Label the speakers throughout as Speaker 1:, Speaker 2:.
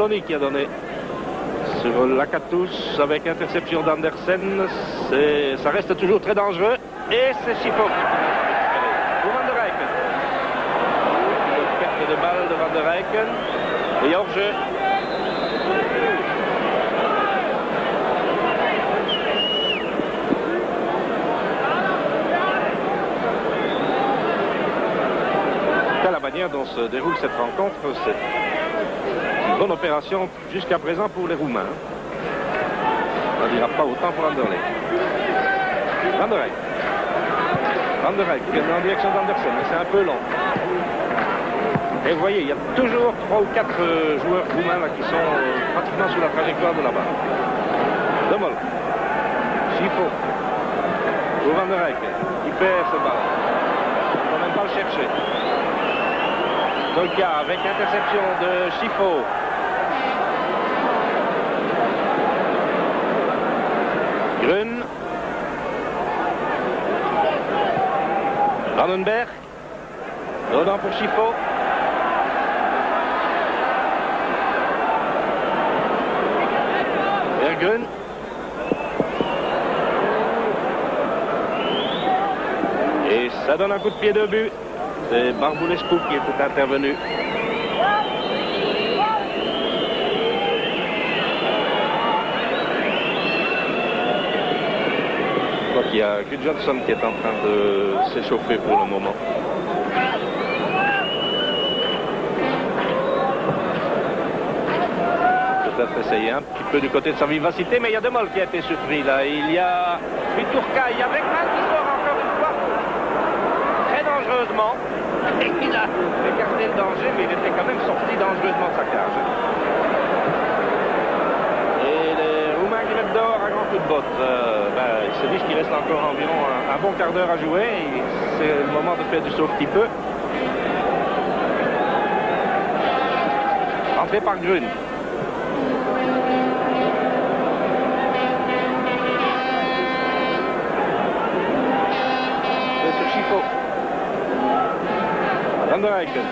Speaker 1: Polony qui a donné sur Lakatos avec interception d'Andersen. Ça reste toujours très dangereux. Et c'est Schifo pour Van der Eycken. Une perte de balle de Van der Eycken. Et hors-jeu. La manière dont se déroule cette rencontre, c'est une bonne opération jusqu'à présent pour les Roumains. On ne dira pas autant pour Anderlecht. Van der Eyck. Van der Eyck en direction d'Andersen, mais c'est un peu long. Et vous voyez, il y a toujours 3 ou 4 joueurs roumains là, qui sont pratiquement sous la trajectoire de la balle. De Mol. Schifo. Pour Van der Eyck. Il perd ce ballon. Il ne faut même pas le chercher. Dolka avec interception de Schifo. Grun. Vandenberg. Rodin pour Schifo. Grun. Et ça donne un coup de pied de but. C'est Barbulescu qui était intervenu. Je crois qu'il y a Gud Johnson qui est en train de s'échauffer pour le moment. Peut-être essayer un petit peu du côté de sa vivacité, mais il y a De Mol qui a été surpris là. Il y a Viturkai avec Mann qui sort encore une fois. Très dangereusement. Et il a écarté le danger, mais il était quand même sorti dangereusement de sa cage. Et les Roumains qui mettent dehors un grand coup de botte. Ils se disent qu'il reste encore environ un bon quart d'heure à jouer. C'est le moment de faire du sauf petit peu. Entrée par Grun. C'est sur Schifo. Van der Eycken.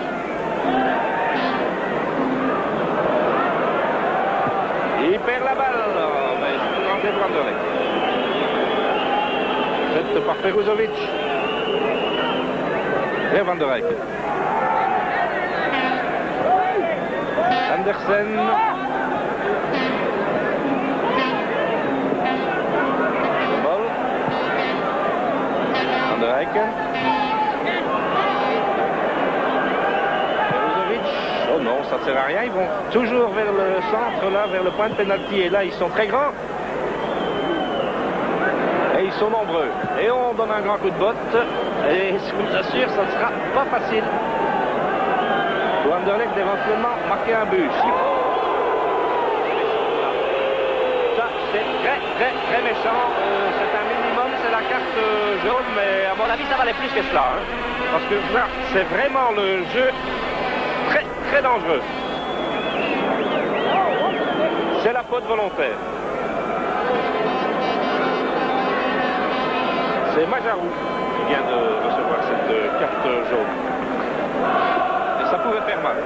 Speaker 1: Il perd la balle. Mais c'est rentré pour Anderlecht. Jette par Peruzovic. Vers Van der Eycken. Andersen. Ball. Van der Eycken. Oh non, ça ne sert à rien. Ils vont toujours vers le centre, là, vers le point de pénalty. Et là, ils sont très grands. Et ils sont nombreux. Et on donne un grand coup de botte. Et je vous assure, ça ne sera pas facile. Pour Anderlecht d'éventuellement marquer un but. Ça, c'est très, très, très méchant. C'est un minimum, c'est la carte jaune. Mais à mon avis, ça valait plus que cela. Hein. Parce que ça, c'est vraiment le jeu très, très dangereux. C'est la faute volontaire. C'est Majarou qui vient de recevoir cette carte jaune. Et ça pouvait faire mal.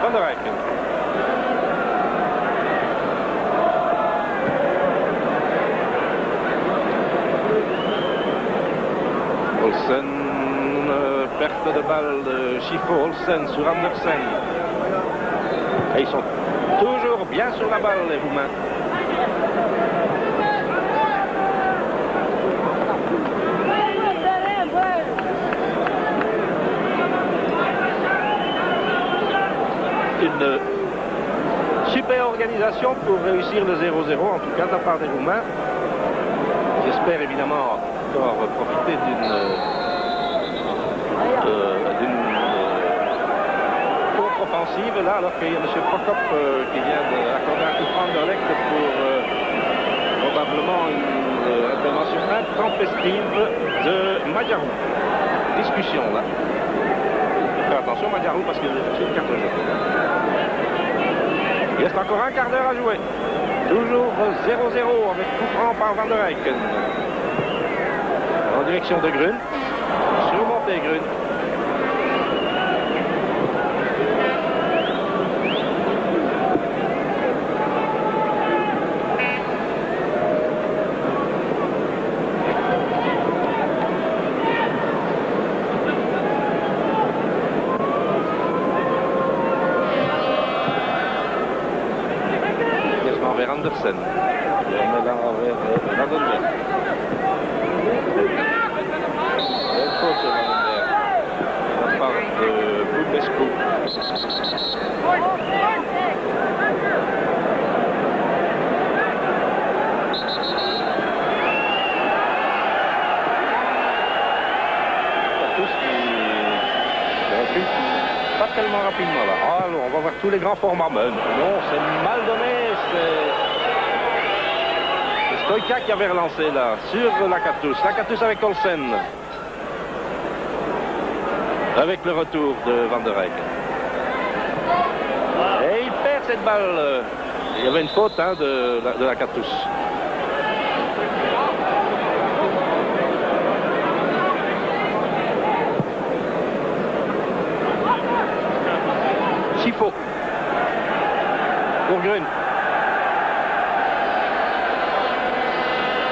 Speaker 1: Van der Eycken. Olsen, perte de balle de Schifo, Olsen sur Andersen. Et ils sont toujours bien sur la balle, les Roumains. Une super organisation pour réussir le 0-0, en tout cas de la part des Roumains. J'espère évidemment encore profiter d'une contre-offensive là, alors qu'il y a M. Prokop qui vient d'accorder un coup de franc d'Anderlecht pour probablement une intervention intempestive de Majarou. Discussion là. Faire attention Majarou parce qu'il a cherché une carte jaune. Il reste encore un quart d'heure à jouer. Toujours 0-0 avec coup franc par Van der Eycken. En direction de Grun. Surmonté Grun. tellement rapidement là. Ah, alors, on va voir tous les grands formats. Mais non, c'est mal donné. C'est Stoïka qui avait relancé là, sur Lakatos. Lakatos avec Olsen. Avec le retour de Van der Eyck. Et il perd cette balle. Il y avait une faute hein, de Lakatos. Chifo. Pour Grun.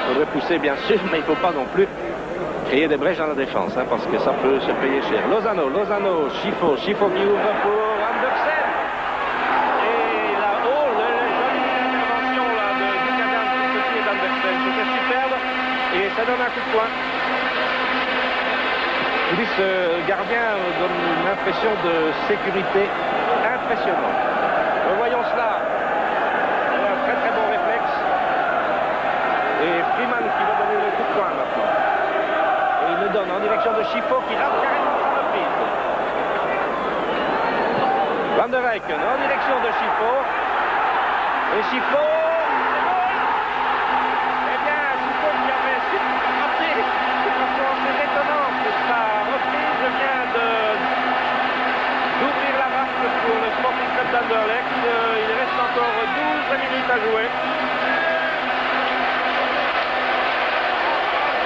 Speaker 1: Il faudrait pousser bien sûr, mais il ne faut pas non plus créer des brèches dans la défense, hein, parce que ça peut se payer cher. Lozano, Chifo qui ouvre pour Andersen. Et là-haut, la jolie intervention là, de Buchanan sur ce pied d'Andersen. C'était superbe et ça donne un coup de poing. Je dis, ce gardien donne une impression de sécurité impressionnante. Voyons cela. Il a un très très bon réflexe. Et Freeman qui va donner le coup de poing maintenant. Et il le donne en direction de Chifo qui rate carrément sur le piste. Van der Eyck en direction de Chifo. Et Chifo. Eh bien, Chifo qui avait raté de façon assez étonnante sa reprise vient d'ouvrir la marque pour le Sporting Club d'Anderlecht. Il reste encore 12 minutes à jouer.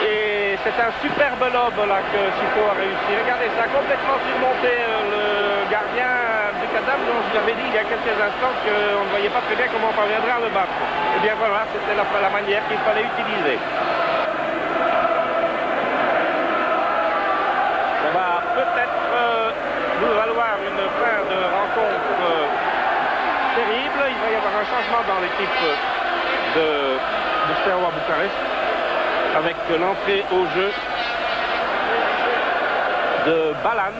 Speaker 1: Et c'est un superbe lob là que Chifo a réussi. Regardez, ça a complètement surmonté le gardien du Buchanan dont je l'avais dit il y a quelques instants qu'on ne voyait pas très bien comment on parviendrait à le battre. Et bien voilà, c'était la manière qu'il fallait utiliser. Ça va peut-être nous valoir une fin de rencontre terrible. Il va y avoir un changement dans l'équipe de Steaua Bucarest avec l'entrée au jeu de Balan.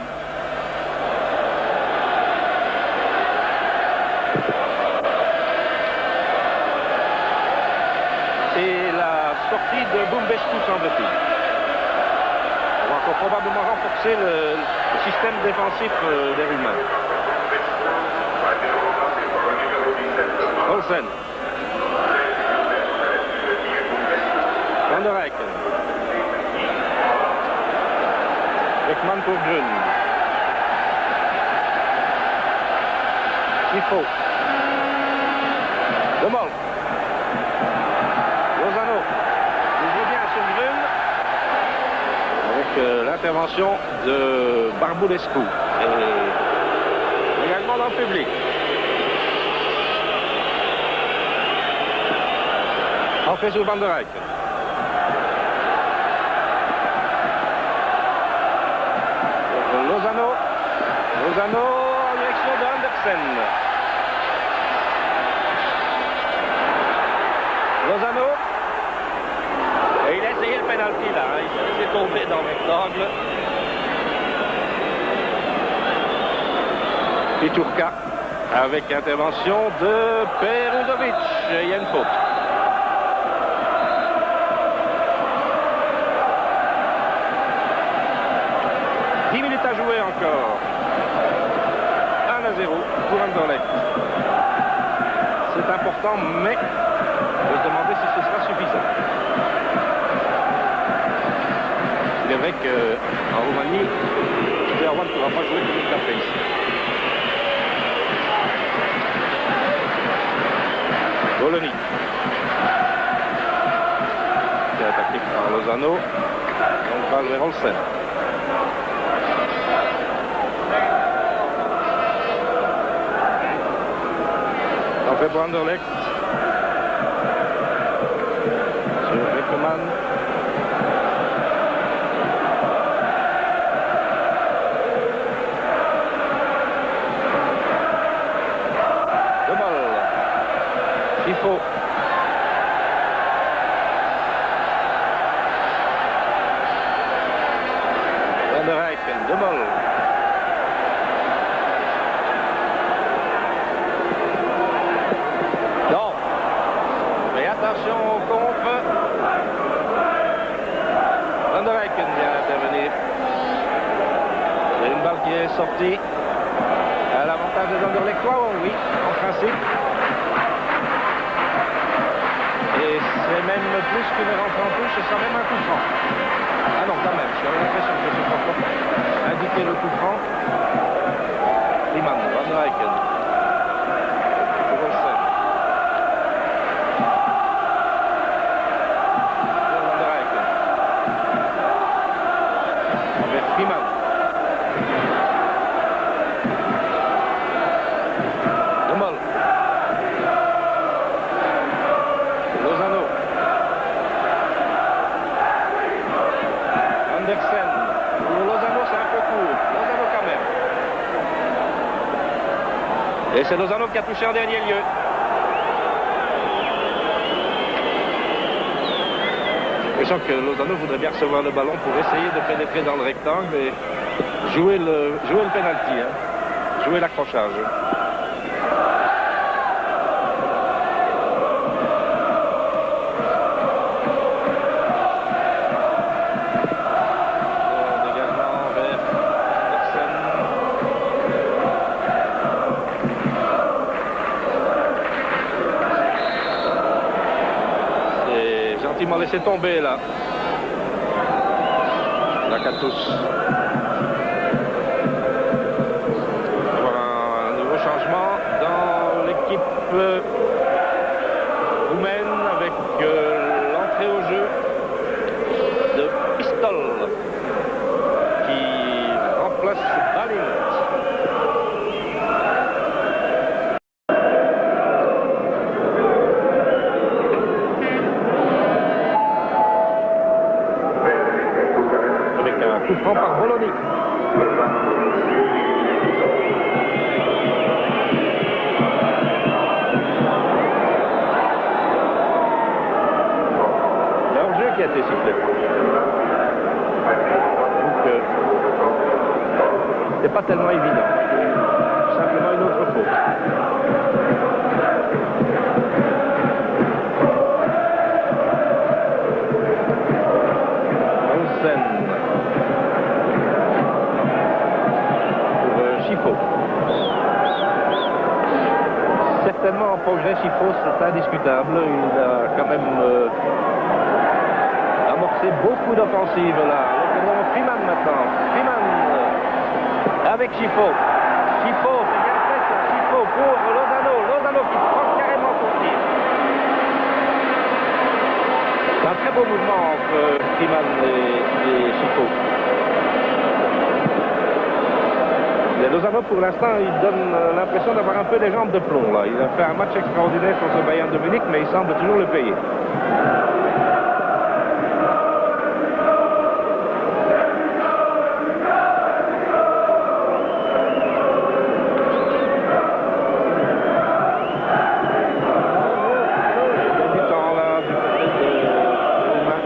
Speaker 1: Et la sortie de Bumbescu, semble-t-il. On va encore probablement renforcer le système défensif des Roumains. Olsen. Van der Eyck. Ekman pour Grun. Chifo. De Mol. Lozano. Il joue bien sur Grun. Avec l'intervention de Barbulescu. Et également dans le public. En fait sur Van der Eyck. Lozano en direction de Andersen. Lozano. Et il a essayé le penalty là. Il s'est tombé dans le rectangle. Piturka avec intervention de Peruzovic. Il y a une faute. À jouer encore. 1-0 pour Anderlecht. C'est important, mais on se demander si ce sera suffisant. Il est vrai qu'en Roumanie, Steaua ne pourra pas jouer comme il l'a fait ici. Bologna. C'est attaqué par Lozano. On va vers Olsen. En fait, Anderlecht sur Ekman. De Mol. Chifo. Van der Eyck. De Mol. Attention au contre. Van der Eyck vient intervenir. Il y a une balle qui est sortie. À l'avantage des Anderlechtois, oui, en principe. Et c'est même plus qu'une rentrée en touche, c'est même un coup franc. Ah non, quand même, j'ai l'impression que c'est encore indiqué le coup franc. Riemann, Van der Eycken. Pour Olsen. Van der Eycken. Envers Riemann. De Mol. Lozano. Andersen. Pour Lozano, c'est un peu court. Lozano quand même. Et c'est Lozano qui a touché en dernier lieu. Je sens que Lozano voudrait bien recevoir le ballon pour essayer de pénétrer dans le rectangle et jouer le penalty, hein. Jouer l'accrochage. Gentiment laissé tomber là. Lakatos. Avoir un nouveau changement dans l'équipe roumaine avec l'entrée au jeu de Pistol qui remplace Balint. Coup franc par Bologna. Il y a un jeu qui a été sifflé. Donc, c'est pas tellement évident. Simplement une autre faute. Olsen. Certainement en progrès, Chifo, c'est indiscutable. Il a quand même amorcé beaucoup d'offensives là. Riemann maintenant. Riemann avec Chifo. Chifo, c'est bien fait ça. Chifo pour Lozano. Lozano qui prend carrément son tir. C'est un très beau mouvement entre Riemann et Chifo. Lozano, pour l'instant, il donne l'impression d'avoir un peu des jambes de plomb. Là. Il a fait un match extraordinaire contre le Bayern de Munich, mais il semble toujours le payer. Il y a du temps là, du côté de Romain.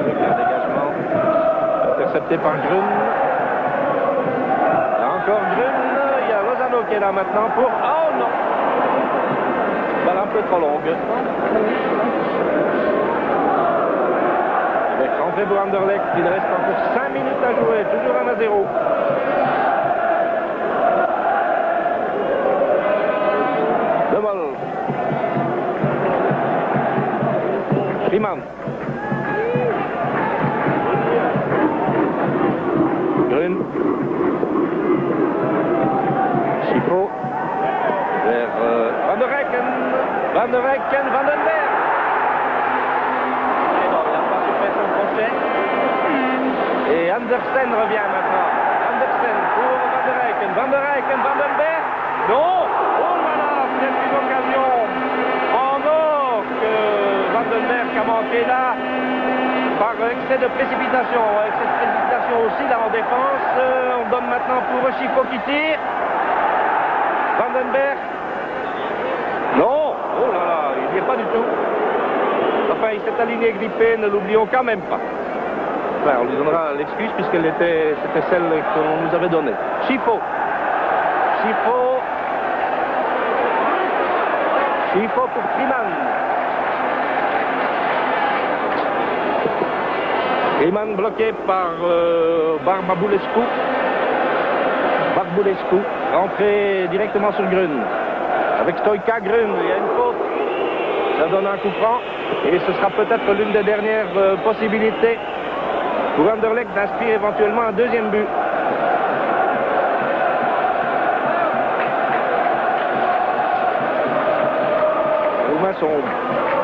Speaker 1: Avec un dégagement. Intercepté par Grun. Il y a encore Grun. Il y a Lozano qui est là maintenant pour... Oh non! Balle un peu trop longue. Avec André pour Anderlecht, il reste encore 5 minutes à jouer. Toujours 1-0. De Mol. Riemann. Grun. Chifo. Vers Van der Eycken. Van der Eycken, Van den Berg. Et non, il n'a pas su faire son crochet. Et Andersen revient maintenant. Andersen pour Van der Eycken. Van der Eycken, Van den Berg. Non! Oh là là, c'est une occasion en or que Van den Berg a manqué là. Par excès de précipitation. Excès de précipitation aussi là en défense. On donne maintenant pour Chifo qui tire. Van den Berg. Non. Oh là là, il n'y est pas du tout. Enfin, il s'est aligné grippé, ne l'oublions quand même pas. Enfin, on lui donnera l'excuse puisqu'elle était, c'était celle qu'on nous avait donnée. Chifo. Chifo. Chifo pour Riemann. Freeman bloqué par Barbulescu. Barbulescu rentré directement sur Grun. Avec Stoïka, Grun, il y a une faute. Ça donne un coup franc. Et ce sera peut-être l'une des dernières possibilités pour Anderlecht d'inscrire éventuellement un deuxième but. Les Roumains sont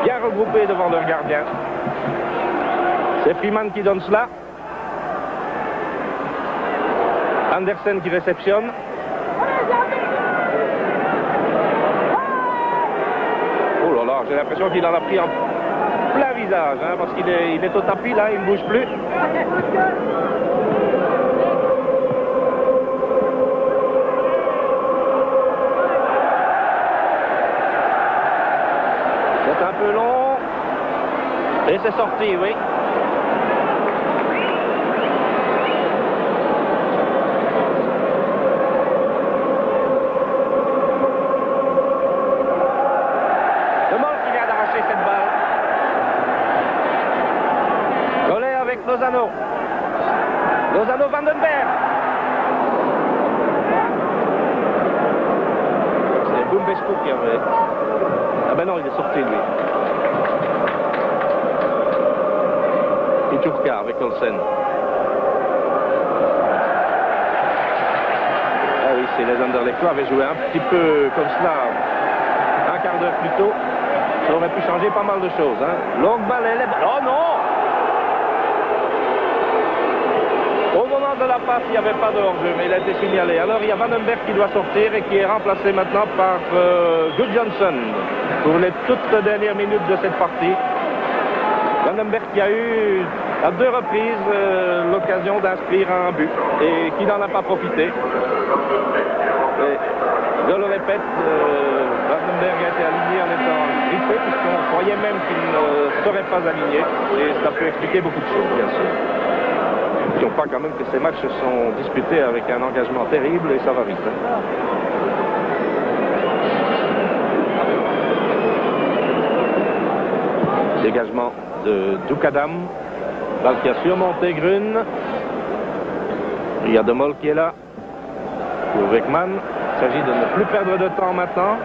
Speaker 1: bien regroupés devant leur gardien. C'est Freeman qui donne cela. Andersen qui réceptionne. Oh là là, j'ai l'impression qu'il en a pris en plein visage, hein, parce qu'il est au tapis là, il ne bouge plus. C'est un peu long. Et c'est sorti, oui. Lozano. Lozano Vandenberg. C'est Bumbescu qui avait... Ah ben non, il est sorti lui. Pichurka avec Olsen. Ah oui, si les Anderlechtois avaient joué un petit peu comme cela un quart d'heure plus tôt, ça aurait pu changer pas mal de choses. Hein. Longue balle, elle est... Oh non! Au moment de la passe, il n'y avait pas de hors-jeu, mais il a été signalé. Alors il y a Vandenberg qui doit sortir et qui est remplacé maintenant par Gudjonsson pour les toutes dernières minutes de cette partie. Vandenberg qui a eu à 2 reprises l'occasion d'inscrire un but et qui n'en a pas profité. Et, je le répète, Vandenberg a été aligné en étant grippé puisqu'on croyait même qu'il ne serait pas aligné et ça peut expliquer beaucoup de choses, bien sûr. N'oublions pas quand même que ces matchs sont disputés avec un engagement terrible et ça va vite. Hein. Dégagement de Dukadam. Balle qui a surmonté Grun. Il y a De Mol qui est là. Pour Weckman. Il s'agit de ne plus perdre de temps maintenant.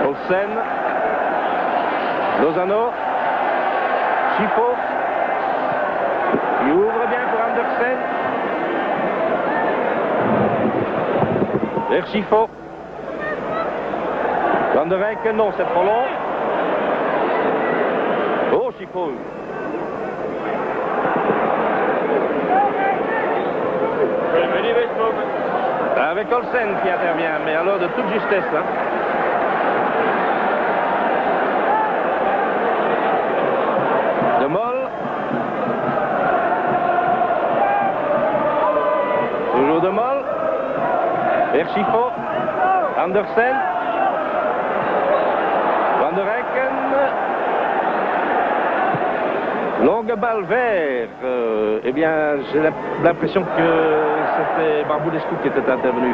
Speaker 1: Olsen. Lozano. Schifo. Il ouvre bien pour Andersen. Vers Schifo. Van der Eyck, non, c'est trop long. Oh, Schifo. Avec Olsen qui intervient, mais alors de toute justesse. Hein. De Mol. Toujours De Mol. Vers Schifo. Andersen. Van der Eyck. Longue balle vers. Eh bien, j'ai l'impression que c'était Barbulescu qui était intervenu.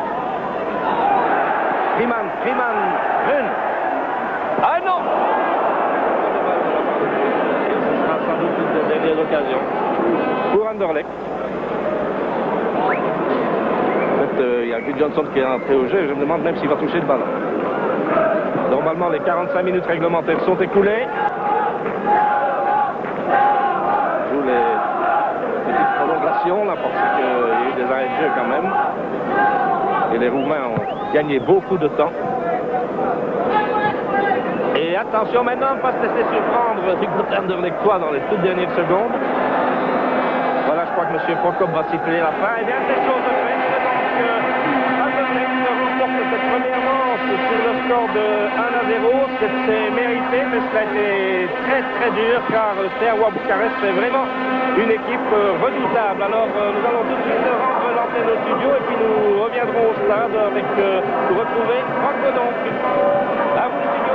Speaker 1: Freeman. Grun. Ah non! Ce sera sans doute une des dernières occasions pour Anderlecht. En fait, il y a Gudjonsson qui est entré au jeu. Je me demande même s'il va toucher le ballon. Normalement, les 45 minutes réglementaires sont écoulées. Joue les petites prolongations là parce qu'il y a eu des arrêts de jeu quand même. Et les Roumains ont gagné beaucoup de temps. Et attention maintenant, ne pas se laisser surprendre du côté anderlechtois dans les toutes dernières secondes. Voilà, je crois que M. Prokop va siffler la fin. Et bien, c'est chose de fait. Anderlecht remporte cette première manche sur le score de 1-0. C'était mérité, mais cela a été très très dur car Steaua Bucarest c'est vraiment une équipe redoutable. Alors nous allons tout de suite rendre l'antenne au studio et puis nous reviendrons au stade avec pour retrouver Franck Godon. À vous.